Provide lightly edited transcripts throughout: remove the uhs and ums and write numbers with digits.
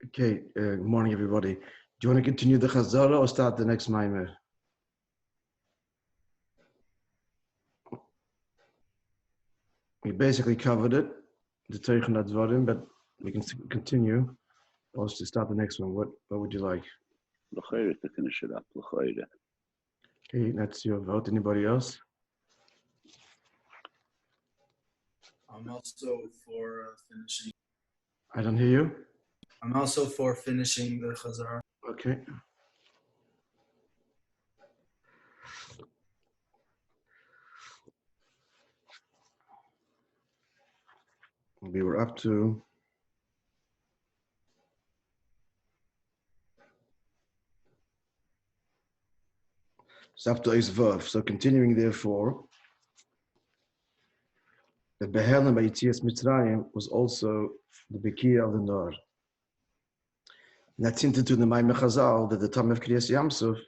Okay, good morning, everybody. Do you want to continue the CHAZZARAH or start the next מאמר? We basically covered it, the Teichen Advarim, but we can continue. Or to start the next one. What would you like? To finish it up. Okay, that's your vote. Anybody else? I'm also for finishing. I don't hear you. I'm also for finishing the CHAZZARAH. Okay. We were up to Eis Vav. So continuing therefore, the Behelim by Yitzias Mitzrayim was also the Bekiah of the Nor. And that's hinted to the Maimon Chazal that the time of Kriyas Yamsuf,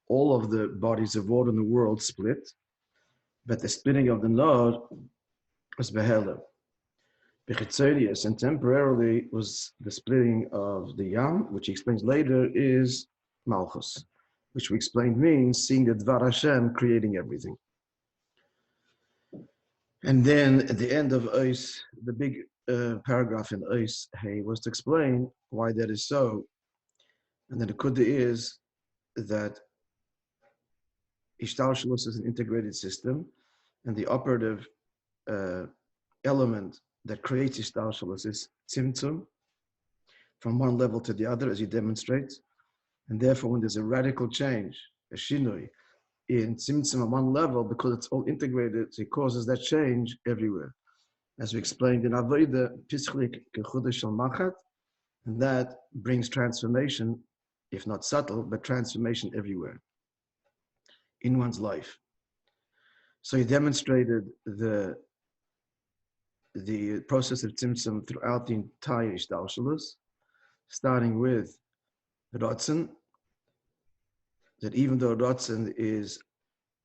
all of the bodies of water in the world split, but the splitting of the Nor was Behelim. Bechitzerius, and temporarily was the splitting of the Yam, which he explains later is Malchus, which we explained means seeing the Dvar Hashem creating everything. And then at the end of Eis, the big paragraph in Eis Hey was to explain why that is so. And then the Kudda is that Ishtarshalus is an integrated system, and the operative element that creates Ishtarshalus is Tzimtzum, from one level to the other, as he demonstrates. And therefore, when there's a radical change, a shinui, in Tzimtzum on one level, because it's all integrated, it causes that change everywhere. As we explained in Avodah, Pischlik Kechudah Shel Machat, and that brings transformation, if not subtle, but transformation everywhere in one's life. So he demonstrated the process of Tzimtzum throughout the entire Ishtalshalus, starting with Ratzon, that even though Ratzon is,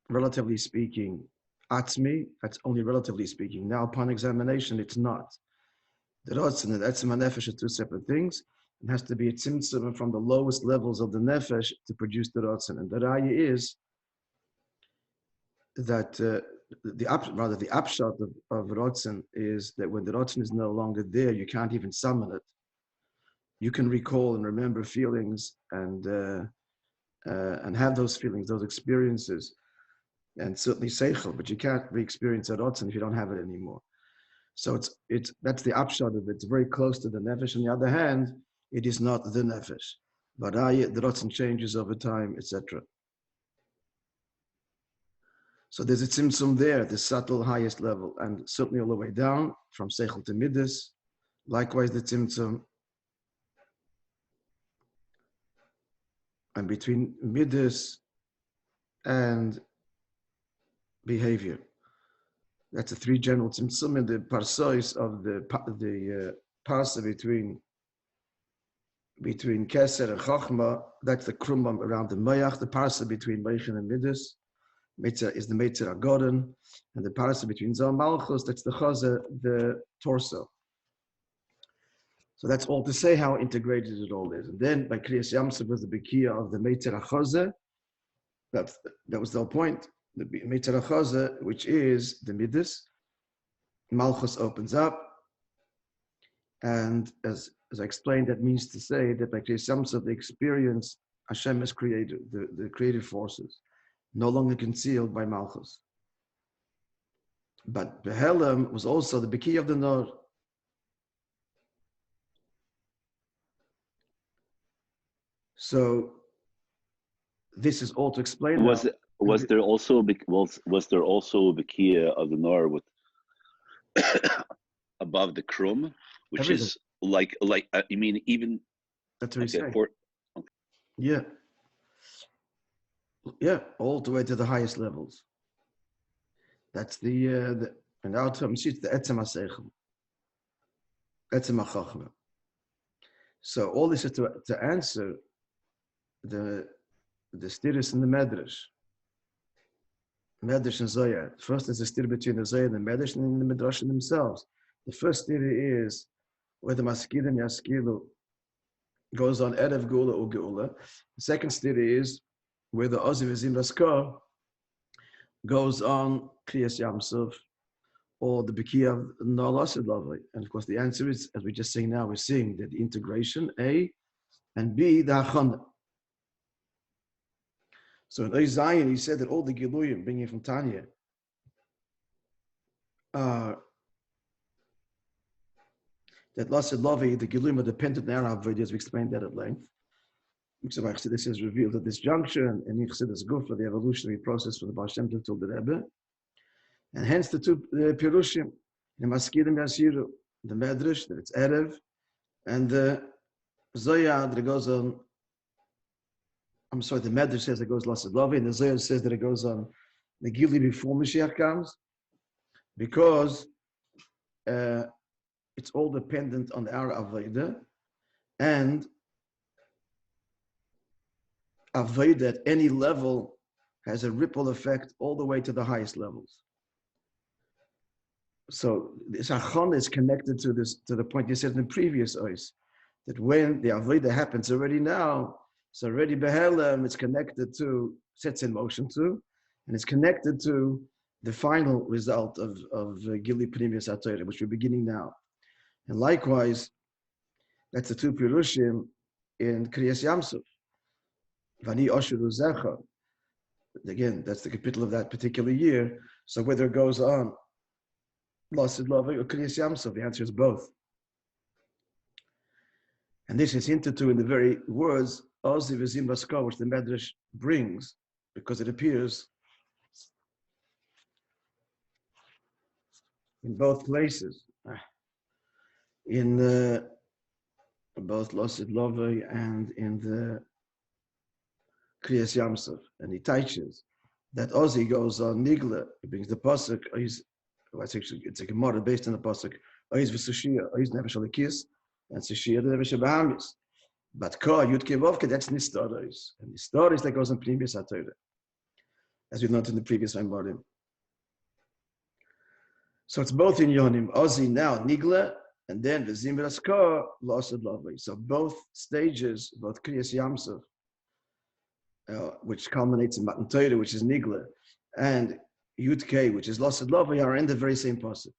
relatively speaking, Atzmi, that's only relatively speaking. Now, upon examination, it's not. The Ratzon and Etzem HaNefesh are two separate things. It has to be a Tzimtzum from the lowest levels of the Nefesh to produce the Ratzon. And the Raya is that the upshot of Ratzon is that when the Ratzon is no longer there, you can't even summon it. You can recall and remember feelings and have those feelings, those experiences, and certainly seichel, but you can't re-experience a Ratzon if you don't have it anymore. So that's the upshot of it. It's very close to the Nefesh. On the other hand, it is not the Nefesh. But the Ratzon changes over time, etc. So there's a tzimtzum there, the subtle highest level, and certainly all the way down from seichel to midas. Likewise, the tzimtzum, and between midas and behavior. That's the three general tzimtzum in the parsois of the parsa between keser and chachma. That's the krumbam around the mayach, the parsa between meichin and midas. Meitzer is the Meitzer Agoren, and the parasa between Zal Malchus, that's the Chazah, the torso. So that's all to say how integrated it all is. And then by Kriyas Yamsuf was the Bekiah of the Meitzer Achazah. That was the whole point. The Meitzer Achazah, which is the Midas. Malchus opens up. And as I explained, that means to say that by Kriyas Yamsuf, the experience Hashem has created, the creative forces, no longer concealed by Malchus. But Behelim was also the Bekiah of the Nor. So this is all to explain. Was there also a Bekiah of the Nor with above the Krum, which everything. Is like you mean even that's what he's saying. Yeah. Yeah, all the way to the highest levels. That's and out of it's the etzem haseichel, etzem hachachma. So all this is to answer the stiris in the medrash and Zohar. First is the stir between the Zohar and the medrash and the midrashim themselves. The first stir is whether maskilim yaskilu goes on Erev Geula or Geula. The second stira is where the Oziv Vizim Raskar goes on Kriyas Yamsuf or the Biki of Nalasid Lavai. And of course, the answer is, as we just saying now, we're seeing that the integration, A, and B, the Hachana. So in Oy Zion, he said that all the Giluyim, bringing from Tanya, that Lasid Lavi, the Giluyim are dependent on our Avodah, as we explained that at length. This is revealed at this juncture, and in Chassidus Gufa, the evolutionary process from the Baal Shem Tov till the Rebbe. And hence the two Pirushim, the Maskirim Yasiru, the Medrash, that it's Erev, and the Zoya that it goes on, the Medrash says it goes Lasid Lavi, and the Zoya says that it goes on the Gili before Mashiach comes, because it's all dependent on our Avodah, and Avodah at any level has a ripple effect all the way to the highest levels. So this Achon is connected to this, to the point you said in the previous ois, that when the Avodah happens already now, it's already Behelem, it's connected to, sets in motion to, and it's connected to the final result of Gili Pnimius HaTorah, which we're beginning now. And likewise, that's the two Pirushim in Kriyas Yamsuf. Vani Oshiru Zecha. Again, that's the capital of that particular year. So whether it goes on Lasid Lavi or Kriyas Yamsuf, the answer is both. And this is hinted to in the very words Oziv Vizim Raskar, which the Medrash brings, because it appears in both places, in both Lasid Lavi and in the Kriyas Yamsuf, and he teaches that Ozi goes on Nigla. He brings the pasuk. It's a Gemara based on the pasuk. Oiz v'sushia, oiz nefesh alikis, and sushia the nefesh abahamis. But ka yud kevavke, that's nistaris, and nistaris that goes on Pnimius HaTorah, as we learned in the previous Maamar. So it's both in Yonim. Ozi now Nigla, and then v'zim v'raskar Lasid Lavi. So both stages, both Kriyas Yamsuf, which culminates in Matan Torah, which is Nigla, and Yud Kei, which is Lasid Lavi, are in the very same pasuk.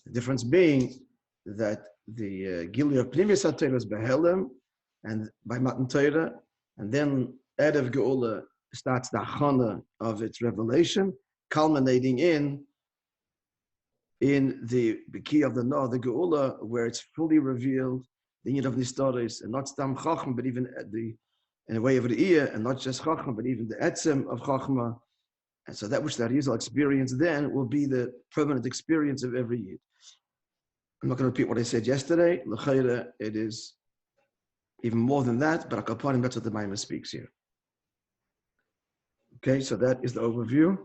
The difference being that the Gili of Pnimius HaTorah is Behelem, and by Matan Torah, and then Erev Geula starts the Achana of its revelation, culminating in the Biki of the Noah, the Geula, where it's fully revealed, the Yid of Nistaris, and not Stam Chacham, but even in a way of Re'iyah, and not just Chachma, but even the Etzem of Chachma. And so that which the Arizal experienced then will be the permanent experience of every Yid. I'm not going to repeat what I said yesterday. L'chayra, it is even more than that, but Akapanim, that's what the Maimon speaks here. Okay, so that is the overview.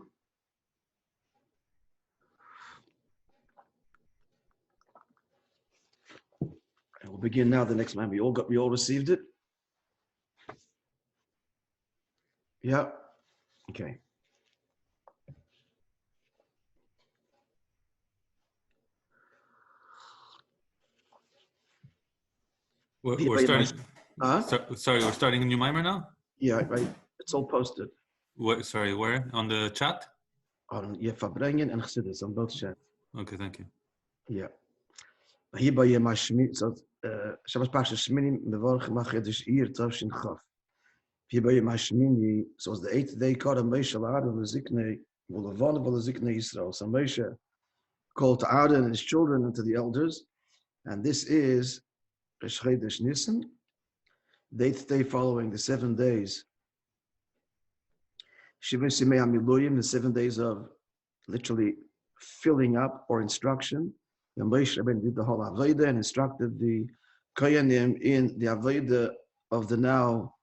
And we'll begin now the next Maimon. We all received it? Yeah. Okay. We're starting. Sorry, we're starting a new mimer now? Yeah, right. It's all posted. Sorry, where? On the chat? On Verbringen and Chassidus, on both chats. Okay, thank you. Yeah. Hier bij je Hashmini, so Shabbos Pasha Shmini, Mevorch Machedesh Ir Tov Shin Chaf. Hier bij je Hashmini, so it's the 8th day, Kodem Moishe L'Aaron L'Ziknei, V'Levon V'Leziknei Yisrael. So Moishe called to Aaron and his children and to the elders, and this is Chodesh Nisan, the 8th day following the 7 days. Shivin Simei HaMiloyim, the 7 days of literally filling up or instruction. And Moishe Rabbeinu did the whole Avodah and instructed the Koyanim in the Avodah of the now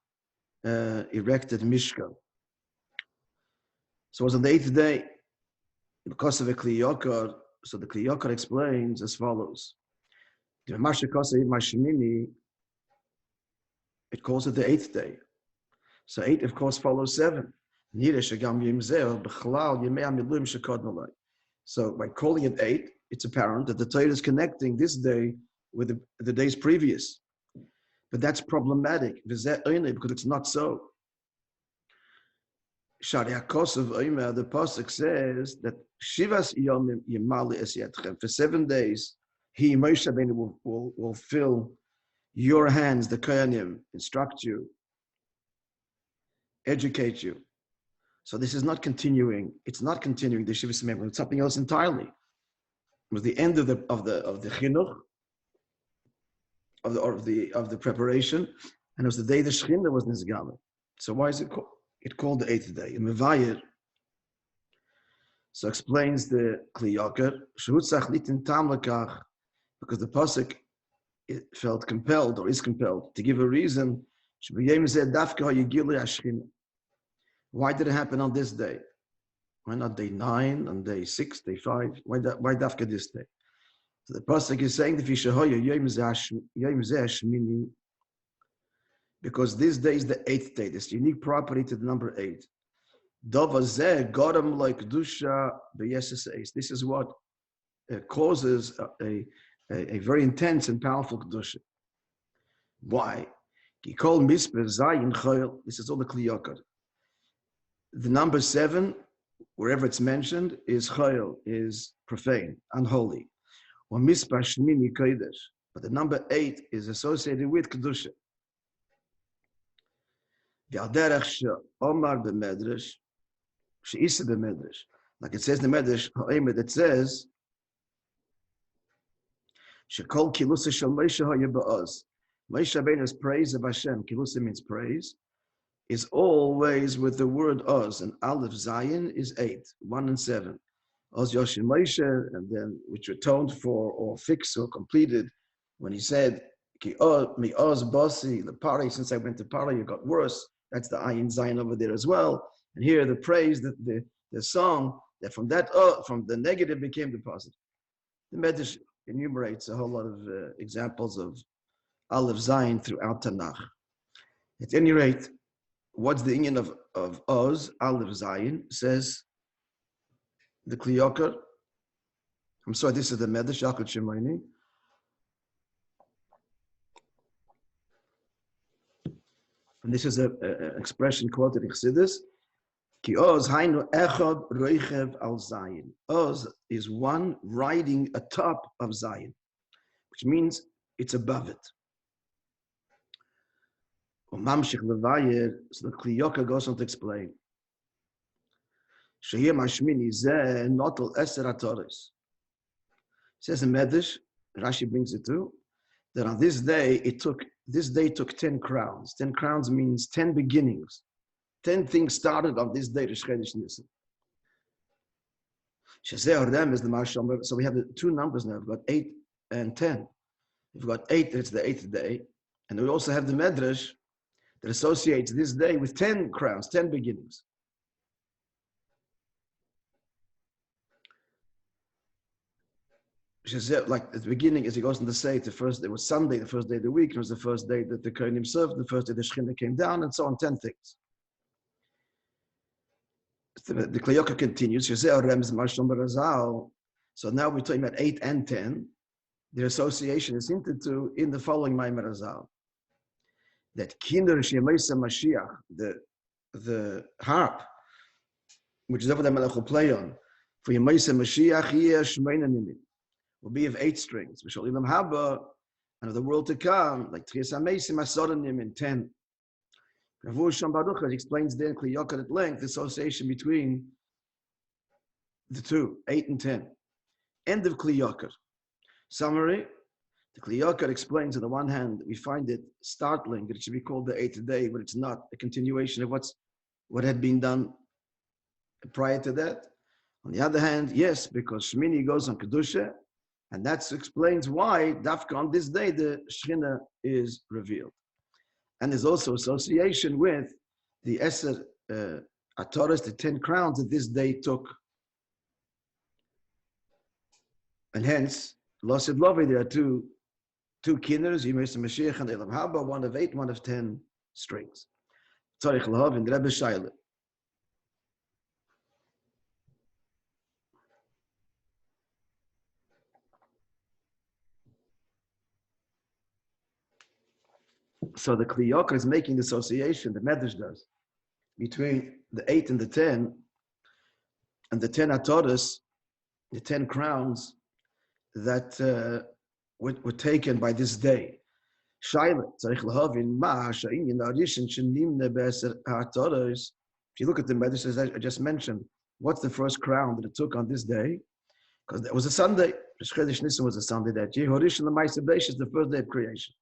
erected Mishkan. So it was on the 8th day, because of a Kli Yokar, so the Kli Yokar explains as follows. The Hashmini, it calls it the 8th day. So 8, of course, follows 7. So by calling it 8, it's apparent that the Torah is connecting this day with the days previous. But that's problematic because it's not so. The pasuk says that Shivas Yomim Yimali Es Yadchem. For 7 days, he, Moishe Rabbeinu, will fill your hands, the Kohanim, instruct you, educate you. So this is not continuing. It's not continuing the Shivas Yomim. It's something else entirely. It was the end of the chinuch, of the preparation, and it was the day the Shekhinah was nizgala. So why is it called? It called the 8th day. In Mevayer, so explains the Kli Yakar, shehutzach litin tam lekach, because the pasuk felt compelled or is compelled to give a reason. Why did it happen on this day? Why not day 9, on day 6, day 5? Why dafka this day? So the pasuk is saying the Hashmini, because this day is the 8th day, this unique property to the number 8. This is what causes a very intense and powerful kedusha. Why? This is all the Kli Yakar. The number 7, wherever it's mentioned, is chayil, is profane, unholy. But the number 8 is associated with kedusha. Like it says in the Medrash, it says, Moshe Rabbeinu's praise of Hashem, kilusa means praise, is always with the word Oz, and Aleph Zayin is 8, 1 and 7. Oz Yoshin Moshe, and then which atoned for or fixed or completed when he said, Ki mi Oz Basi, the Pari, since I went to Pari, it got worse. That's the Ayin Zayin over there as well. And here the praise, the song, that from the negative became the positive. The Medrash enumerates a whole lot of examples of Aleph Zayin throughout Tanakh. At any rate, what's the inyan of Oz, Aleph Zayin, says the Kli Yakar. I'm sorry, this is the Medrash, Shmiני. And this is an expression quoted in Chassidus. Ki Oz hainu echad roichev al Zayin. Oz is one riding atop of Zayin, which means it's above it. Mamshich levayer, so the Kli Yakar goes on to explain. Shehir mashmini zeh notel eser atores. Says in Medrash, Rashi brings it too, that on this day took 10 crowns. 10 crowns means 10 beginnings. 10 things started on this day, the Shchedesh Nisan. Shazeh Ordem is the Marshal. So we have the 2 numbers now. We've got 8 and 10. We've got 8, it's the 8th day. And we also have the Medrash that associates this day with 10 crowns, 10 beginnings. Like at the beginning, as he goes on to say, it was Sunday, the first day of the week, it was the first day that the Kohanim served, the first day the Shekhinah came down, and so on, 10 things. The Kli Yakar continues, so now we're talking about 8 and 10. Their association is hinted to in the following Maimar Azal. That Kinder Shemaisa Mashiach, the harp, which is over the Melech will play on, for Yemaisa Mashiach, Shmiני will be of 8 strings. We shall Ilam Haba, and of the world to come, like Tchias HaMeisim Asodanim in 10. Rav Sham Baruch explains there in Kli Yakar at length the association between the 2, 8 and 10. End of Kli Yakar. Summary, the Kli Yakar explains on the one hand, we find it startling that it should be called the 8th day, but it's not a continuation of what had been done prior to that. On the other hand, yes, because Shmini goes on Kedusha, and that explains why, Dafka on this day, the Shekhinah is revealed. And there's also association with the Eser Atoros, the 10 crowns that this day took. And hence, Losid Lovi, there are two kinners, Yemesa Mashiach and Elam Haba, one of 8, one of 10 strings. Tzarich Lahav and Rebbe Shaila. So the Kli Yakar is making the association, the Medrash does, between the 8 and the 10, and the 10 Atoras, the 10 crowns that were taken by this day. If you look at the Medrash, I just mentioned, what's the first crown that it took on this day? Because that was a Sunday. Chodesh Nisan was a Sunday that year. Horishan L'Maaseh Bereishis is the first day of creation.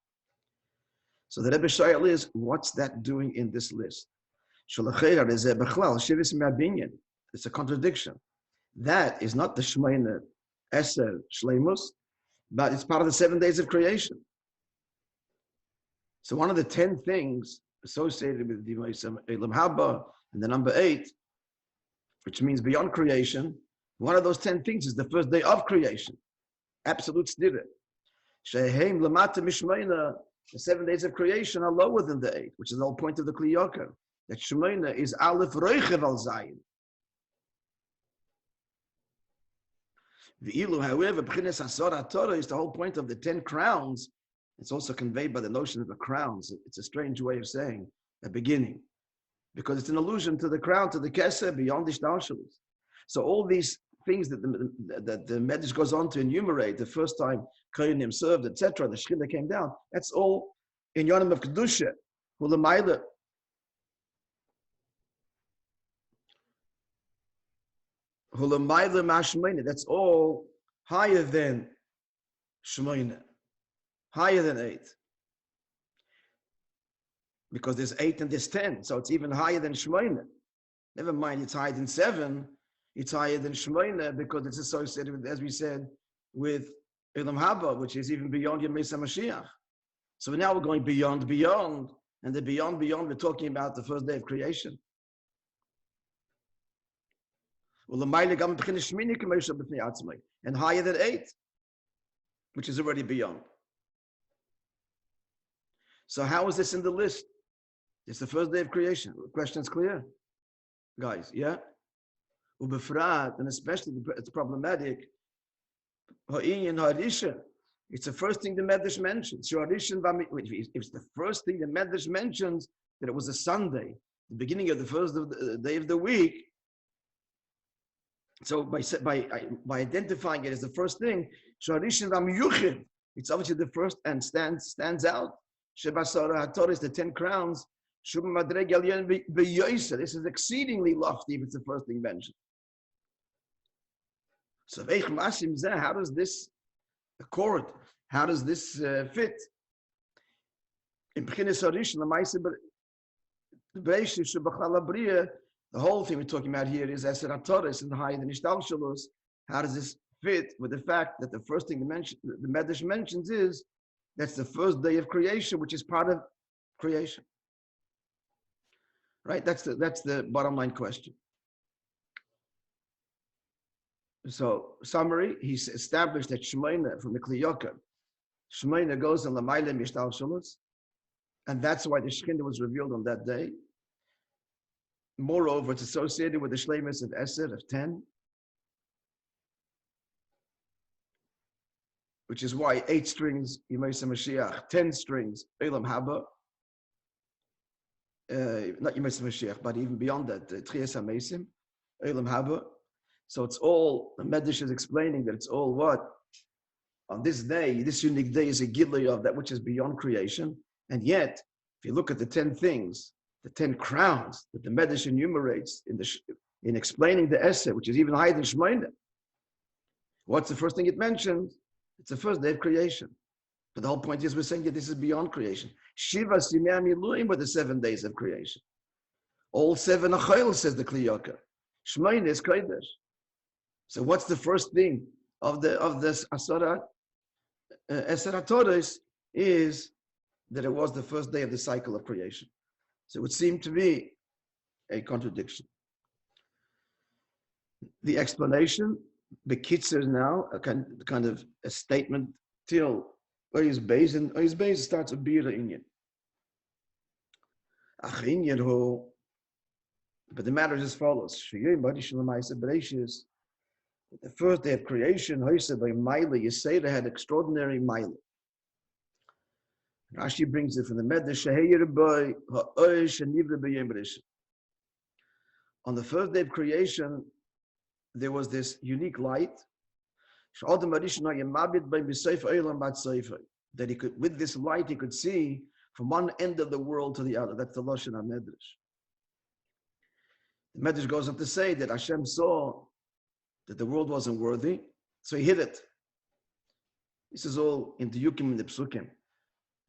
So the Rebbe Shayel is, what's that doing in this list? It's a contradiction. That is not the Sheminih Eser Shleimus, but it's part of the 7 days of creation. So one of the 10 things associated with the Elam Haba and the number 8, which means beyond creation, one of those 10 things is the first day of creation. Absolute stira. Sheheim lamata mishmeina, the 7 days of creation are lower than the 8, which is the whole point of the Kli Yakar. That Shemeina is Aleph Roichev al Zayin. The Ilu, however, B'chines Asara Torah is the whole point of the 10 crowns. It's also conveyed by the notion of the crowns. It's a strange way of saying a beginning, because it's an allusion to the crown, to the Keser, beyond the Shtalshalos. So all these things that the Medrash goes on to enumerate, the first time Kohanim served, etc., the Shekhinah came down, that's all in Yonim of Kedusha, Hulamayla. Hulamayla Mashmini, that's all higher than Shemina, higher than 8. Because there's 8 and there's 10, so it's even higher than Shemina. Never mind, it's higher than 7. It's higher than Shemina because it's associated with, as we said, with Elam Haba, which is even beyond Yemei Mashiach. So now we're going beyond, and the beyond, we're talking about the first day of creation. And higher than 8, which is already beyond. So how is this in the list? It's the first day of creation. The question is clear, guys, yeah? And especially it's problematic. It's the first thing the Medrash mentions. If it's the first thing the Medrash mentions, that it was a Sunday, the beginning of the first day of the week. So by identifying it as the first thing, it's obviously the first and stands out. Torah is the 10 crowns. This is exceedingly lofty if it's the first thing mentioned. So how does this accord? How does this fit? In the whole thing we're talking about here is Eser HaTorah and the higher than Ishtalshalos. How does this fit with the fact that the first thing the Medrash mentions is that's the first day of creation, which is part of creation? Right? That's the bottom line question. So, summary, he's established that Shemina from the Kli Yakar, Shemina goes on L'mayla Mishtalshalos, and that's why the Shekhinah was revealed on that day. Moreover, it's associated with the Shleimus of Eser, of 10, which is why 8 strings, Yemei Mashiach, 10 strings, Elam Haba, not Yemei Mashiach, but even beyond that, Tchias HaMeisim, Elam Haba. So it's all, the Medrash is explaining that it's all what? On this day, this unique day is a gilui of that which is beyond creation. And yet, if you look at the 10 things, the 10 crowns that the Medrash enumerates in explaining the Eser, which is even higher than Shemeina, what's the first thing it mentions? It's the first day of creation. But the whole point is we're saying that this is beyond creation. Shiva Simei Miluim were the 7 days of creation. All 7 Achayil, says the Kli Yakar. Shemeina is Kodesh. So what's the first thing of this Eser HaTorah is that it was the first day of the cycle of creation. So it would seem to be a contradiction. The explanation, Bekitzer now, a kind of a statement till Oyes Beis, and Oyes Beis starts a Bira Inyan. Ach Inyan ho, but the matter is as follows. The first day of creation, Hoyseh by Maila, Yisera had extraordinary Maila. Rashi brings it from the Medrash. Shehei Rabbi ha'oy shenivra b'yom rishon. On the first day of creation, there was this unique light. That he could, with this light, he could see from one end of the world to the other. That's the Lashon HaMedrash. The Medrash goes on to say that Hashem saw that the world wasn't worthy, so he hid it. This is all in the Yukim and the Psukim.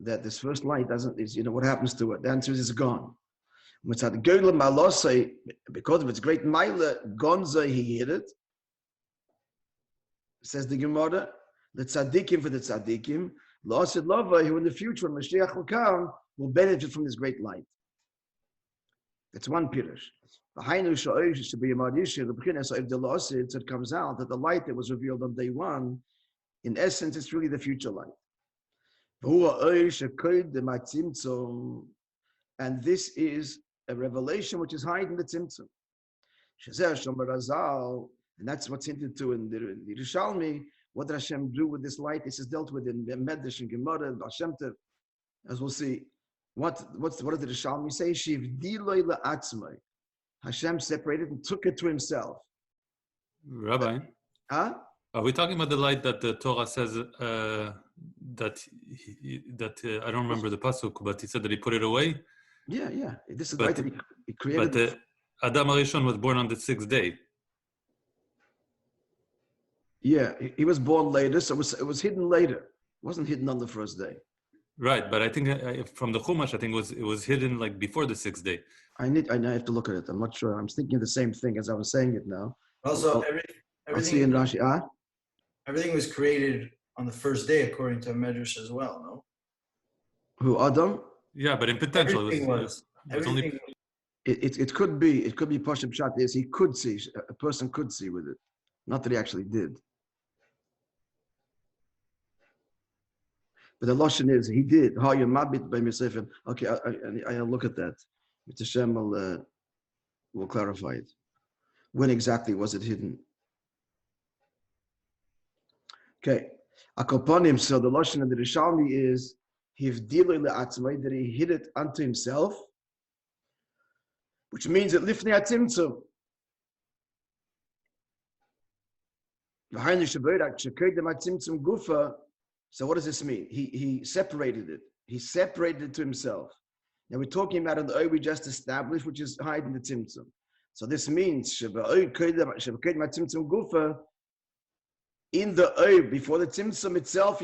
That this first light what happens to it? The answer is it's gone. Because of its great maila, gonza, he hid it. Says the Gemara, the tzaddikim for the tzaddikim, la'asid lava, who in the future, when Mashiach will come, will benefit from this great light. That's one pirush. So it comes out that the light that was revealed on day one, in essence, it's really the future light. And this is a revelation which is hiding in the Tzimtzum. And that's what's hinted to in the Rishalmi. What did Hashem do with this light? This is dealt with in the Medrash and Gemara and Hashem Tev. As we'll see, what did the Rishalmi say? Shivdiloi la'atzmai. Hashem separated and took it to himself. Rabbi, are we talking about the light that the Torah says that I don't remember the pasuk, but he said that he put it away? Yeah. This is the light that he created. But Adam Arishon was born on the 6th day. Yeah, he was born later, so it was hidden later. It wasn't hidden on the first day. Right, but I think from the Chumash, I think it was hidden like before the 6th day. I have to look at it. I'm not sure. I'm thinking the same thing as I was saying it now. Also, everything in Rashi. Everything was created on the first day, according to Medrash as well. No. Who, Adam? Yeah, but in potential, it could be. It could be Pashup Pshat is he could see. A person could see with it, not that he actually did. But the lashon is he did. Okay, I'll look at that. Mr. Shem will clarify it. When exactly was it hidden? Okay, akoponim. So the lashon of the Rishalmi is that he hid it unto himself, which means that lifnei atzimtzum. So what does this mean? He separated it. He separated it to himself. Now we're talking about an oil we just established, which is hiding the tzimtzum. So this means in the oil before the tzimtzum itself,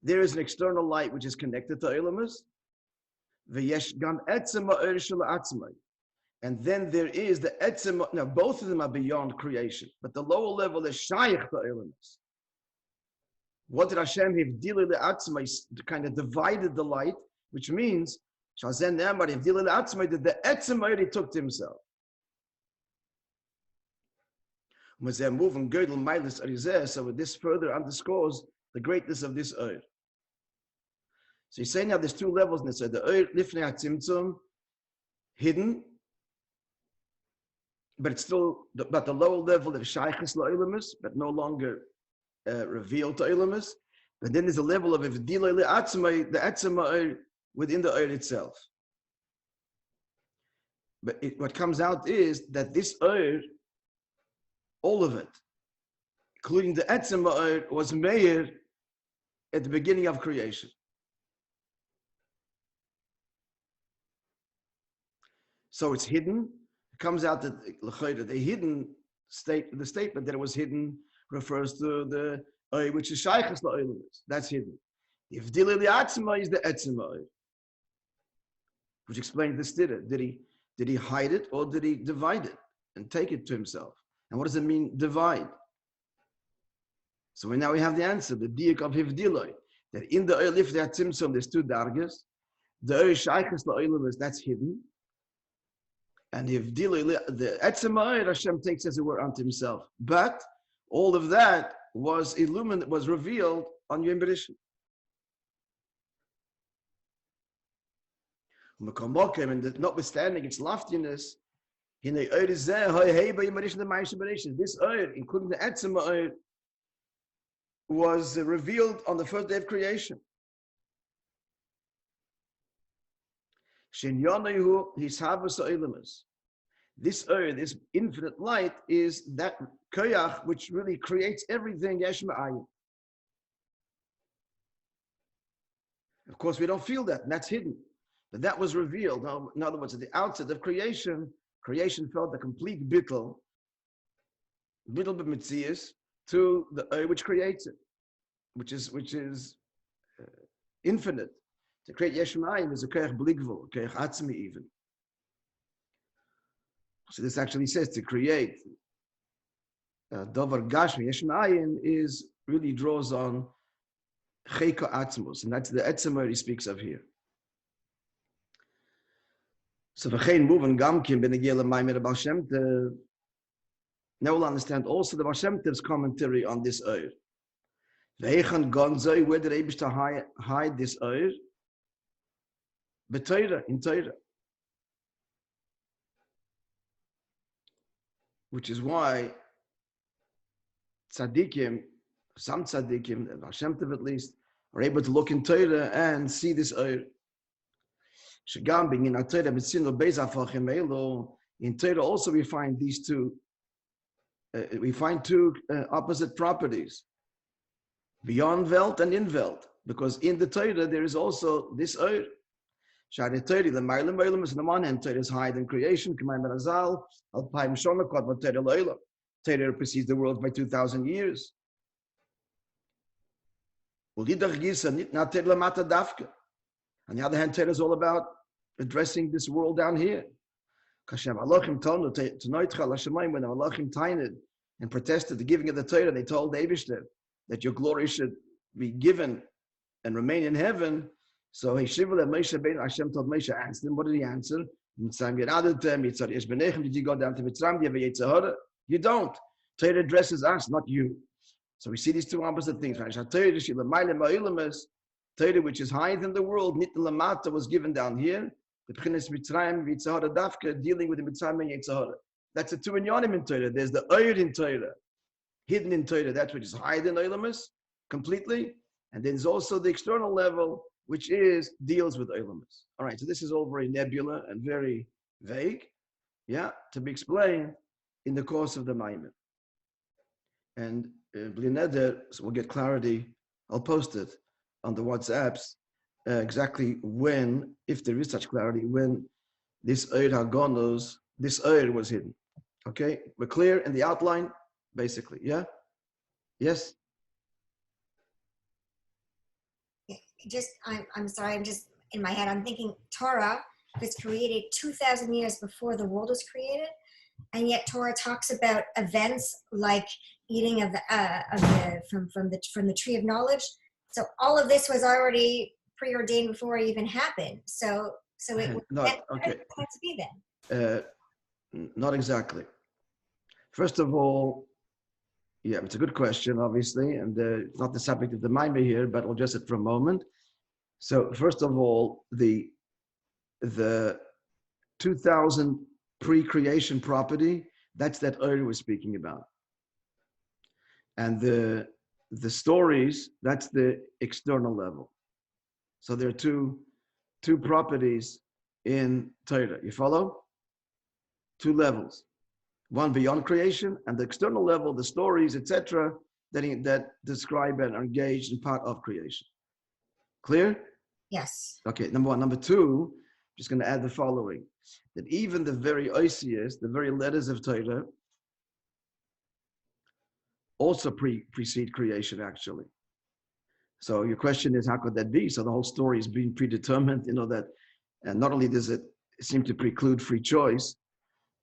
there is an external light which is connected to oilamus. And then there is the etzem. Now both of them are beyond creation, but the lower level is shaykh to oilamus. What did Hashem have dealing the atzmai kind of divided the light, which means shazen nemar have dealing the atzmai that the etzem already took to himself. So this further underscores the greatness of this earth. So he's saying now there's two levels in this earth. The earth lifnei atzimtzum, hidden, but it's still but the lower level of shaykhis la'ilamus, but no longer revealed to ilamus. But then there's a level of v'diloi le'atzmai, the atzmai within the earth itself. But what comes out is that this earth, all of it, including the atzmai, was made at the beginning of creation. So it's hidden. It comes out that the hidden state, the statement that it was hidden refers to the which is shaykhus la'olam. That's hidden. If dilei li'atzma is the etzma, which explains the stira. Did he hide it or did he divide it and take it to himself? And what does it mean divide? So now we have the answer. The diak of hivdiloi, that in the oil if there tzimtzum there's two dargas. The oil shaykhus la'olam is that's hidden. And if the etzema Hashem takes as it were unto himself, but all of that was illuminated, was revealed on Yom Bereshit. And notwithstanding its loftiness, this oil, including the etzema oil, was revealed on the first day of creation. This earth, this infinite light, is that koyach which really creates everything. Of course, we don't feel that, and that's hidden. But that was revealed. In other words, at the outset of creation, creation felt a complete bittul b'metzias to the earth which creates it, which is infinite. To create yesh ma'ayim is a koyach bligvul, koyach atzmi even. So this actually says to create davar gashmi yesh ma'ayim is really draws on cheka atzmos, and that's the etzema he speaks of here. So v'chein muvan gamkim b'negei l'mayim Baal Shem Tov. Now we'll understand also the Baal Shem Tov's commentary on this oir. V'heichan gonzoi, where did Eibishter hide this oir? B'Torah, in Torah. Which is why tzaddikim, some tzaddikim, Baal Shem Tov at least, are able to look in Torah and see this oir. Shagam being in Torah, in Torah also we find these two. We find two opposite properties, beyond Welt and in Welt, because in the Torah there is also this oir. Shari Torah, the Meilim Meilim is on the one hand, Torah is higher than creation. Torah precedes the world by 2,000 years. On the other hand, Torah is all about addressing this world down here. When the Malachim tained and protested the giving of the Torah, they told Eibishter that your glory should be given and remain in heaven. So Hashem told Moishe, answer him. What did he answer? Did you go down to Mitzrayim? You don't. Torah addresses us, not you. So we see these two opposite things. Torah, which is higher than the world, Nit Lamata, was given down here. The B'chinas Mitzrayim v'Yitzhahara Dafka, dealing with the Mitzrayim and Yitzhahara. That's the two inyanim in Torah. There's the oir in Torah, hidden in Torah, that which is higher than Oilamus, completely. And there's also the external level, which deals with Oilamus. All right, so this is all very nebula and very vague, to be explained in the course of the Maimon. And Blineder, so we'll get clarity. I'll post it on the WhatsApps, exactly when, if there is such clarity, when this Eir HaGonos, this Eir was hidden. Okay, we're clear in the outline, basically, yeah? Yes? I'm sorry, I'm just in my head, I'm thinking Torah was created 2,000 years before the world was created, and yet Torah talks about events like eating of from the tree of knowledge. So all of this was already preordained before it even happened. So it was meant to be then. Not exactly. First of all, it's a good question, obviously, and it's not the subject of the Maimon here, but I'll address it for a moment. So first of all, the 2000 pre-creation property, that's that Eir was speaking about. And the stories, that's the external level. So there are two properties in Torah. You follow? Two levels. One beyond creation, and the external level, the stories, etc., that describe and are engaged in part of creation. Clear? Yes. Okay, number one. Number two, I'm just going to add the following, that even the very oisias, the very letters of Torah, also precede creation, actually. So your question is, how could that be? So the whole story is being predetermined, that, and not only does it seem to preclude free choice,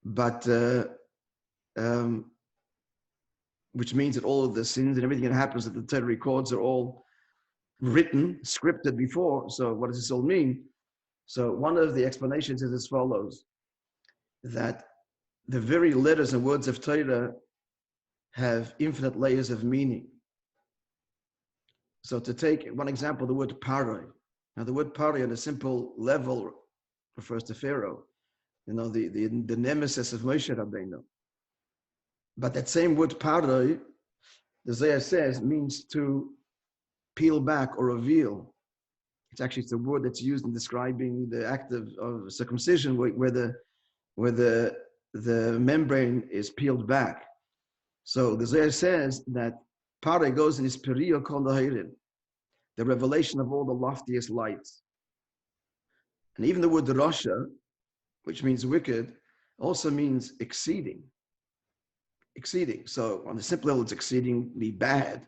but which means that all of the sins and everything that happens that the Torah records are all written, scripted before. So what does this all mean? So one of the explanations is as follows, that the very letters and words of Torah have infinite layers of meaning. So to take one example, the word paroi. Now the word paroi on a simple level refers to Pharaoh, the nemesis of Moishe Rabbeinu. But that same word paroi the Zohar says, means to peel back or reveal. It's a word that's used in describing the act of circumcision, where the membrane is peeled back. So the Zohar says that Pare goes in his Periyo Kol Dahirin, the revelation of all the loftiest lights. And even the word Rasha, which means wicked, also means exceeding. Exceeding. So on the simple level, it's exceedingly bad,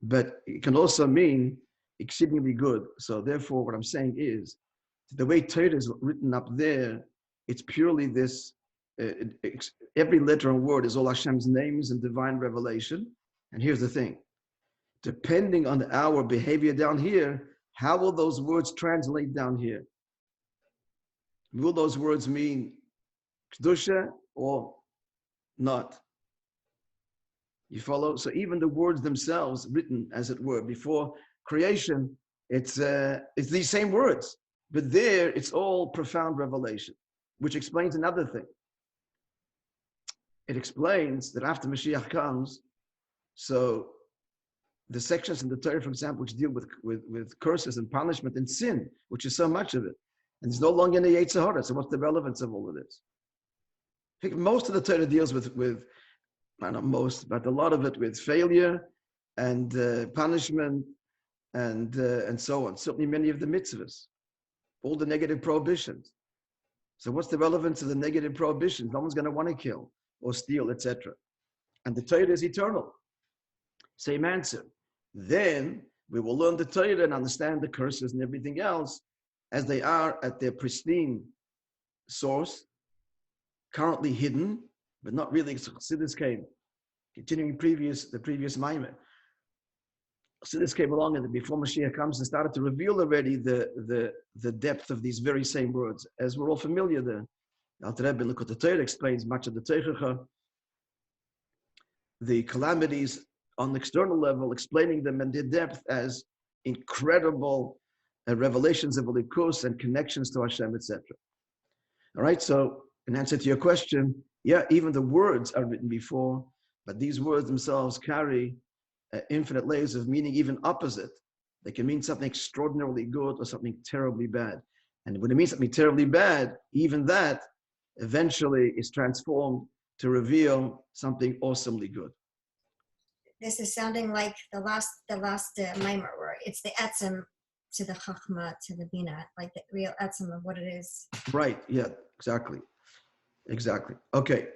but it can also mean exceedingly good. So therefore, what I'm saying is, the way Torah is written up there, it's purely this, every letter and word is all Hashem's names and divine revelation. And here's the thing, depending on our behavior down here, how will those words translate down here? Will those words mean Kedusha or not? You follow? So even the words themselves, written as it were before creation, it's these same words, but there it's all profound revelation, which explains another thing. It explains that after Mashiach comes, so the sections in the Torah, for example, which deal with curses and punishment and sin, which is so much of it, and there's no longer any Yetzer Hara. So what's the relevance of all of this? I think most of the Torah deals with not most, but a lot of it with failure and punishment and so on. Certainly many of the mitzvahs, all the negative prohibitions. So what's the relevance of the negative prohibitions? No one's going to want to kill or steal, etc. And the Torah is eternal. Same answer. Then we will learn the Torah and understand the curses and everything else as they are at their pristine source, currently hidden, but not really. Chassidus came, continuing the previous Maimon. Chassidus came along, and before Mashiach comes, and started to reveal already the depth of these very same words, as we're all familiar. The Alter Rebbe in Likutei Torah explains much of the Teichacha, the calamities on the external level, explaining them in their depth as incredible revelations of Elikus and connections to Hashem, etc. All right, so in answer to your question, yeah, even the words are written before, but these words themselves carry infinite layers of meaning, even opposite. They can mean something extraordinarily good or something terribly bad. And when it means something terribly bad, even that eventually is transformed to reveal something awesomely good. This is sounding like the last Maimar, where it's the etzem to the chachma to the bina, like the real etzem of what it is. Right. Yeah. Exactly. Okay.